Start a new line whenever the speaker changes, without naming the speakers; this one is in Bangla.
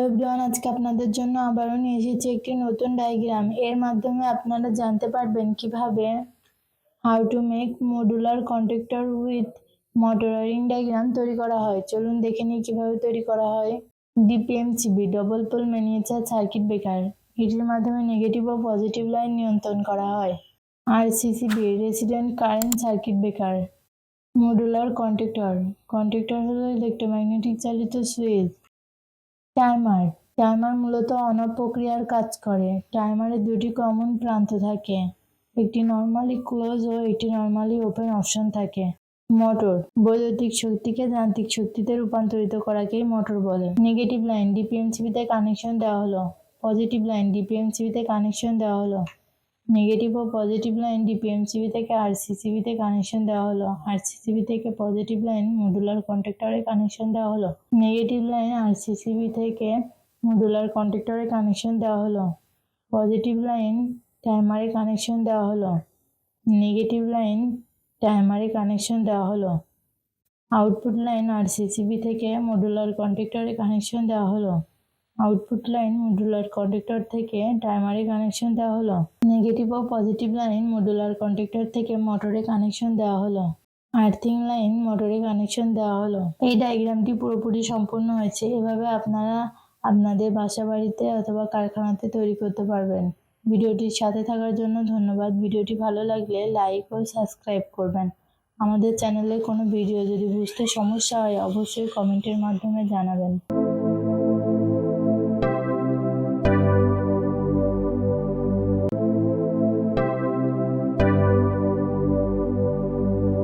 এভরিওয়ান, আজকে আপনাদের জন্য আবারও নিয়ে এসেছি একটি নতুন ডায়াগ্রাম। এর মাধ্যমে আপনারা জানতে পারবেন কিভাবে how to make modular contractor with modular wiring diagram তৈরি করা হয়। চলুন দেখে নিই কিভাবে তৈরি করা হয়। DPMCB double pole miniature circuit breaker, এটির মাধ্যমে নেগেটিভ ও পজিটিভ লাইন নিয়ন্ত্রণ করা হয়। RCCB resident current circuit breaker. Modular contractor হলো ইলেকট্রোম্যাগনেটিক চালিত সুইচ। টাইমার মূলত অন অফ প্রক্রিয়ার কাজ করে। টাইমারে দুটি কমন প্রান্ত থাকে, একটি নর্মালি ক্লোজ ও একটি নর্মালি ওপেন অপশন থাকে। মোটর বৈদ্যুতিক শক্তিকে যান্ত্রিক শক্তিতে রূপান্তরিত করাকেই মোটর বলে। নেগেটিভ লাইন ডিপিএমসিবিতে কানেকশন দেওয়া হলো, পজিটিভ লাইন ডিপিএমসিবিতে কানেকশন দেওয়া হলো। নেগেটিভ ও পজিটিভ লাইন ডিপিএমসিবি থেকে আরসিসিবিতে কানেকশন দেওয়া হলো। আরসিসিবি থেকে পজিটিভ লাইন মডুলার কন্ট্রাক্টরে কানেকশন দেওয়া হলো। নেগেটিভ লাইন আরসিসিবি থেকে মডুলার কন্ট্রাক্টরে কানেকশন দেওয়া হলো। পজিটিভ লাইন টাইমারে কানেকশন দেওয়া হলো। নেগেটিভ লাইন টাইমারে কানেকশন দেওয়া হলো। আউটপুট লাইন আরসিসিবি থেকে মডুলার কন্ট্রাক্টরে কানেকশন দেওয়া হলো। আউটপুট লাইন মডুলার কন্ট্রাক্টর থেকে টাইমারে কানেকশন দেওয়া হলো। নেগেটিভ ও পজিটিভ লাইন মডুলার কন্ট্রাক্টর থেকে মোটরে কানেকশন দেওয়া হলো। আর্থিং লাইন মোটরে কানেকশন দেওয়া হলো। এই ডায়াগ্রামটি পুরোপুরি সম্পূর্ণ হয়েছে। এভাবে আপনারা আপনাদের বাসা বাড়িতে অথবা কারখানাতে তৈরি করতে পারবেন। ভিডিওটির সাথে থাকার জন্য ধন্যবাদ। ভিডিওটি ভালো লাগলে লাইক ও সাবস্ক্রাইব করবেন। আমাদের চ্যানেলে কোনো ভিডিও যদি বুঝতে সমস্যা হয় অবশ্যই কমেন্টের মাধ্যমে জানাবেন।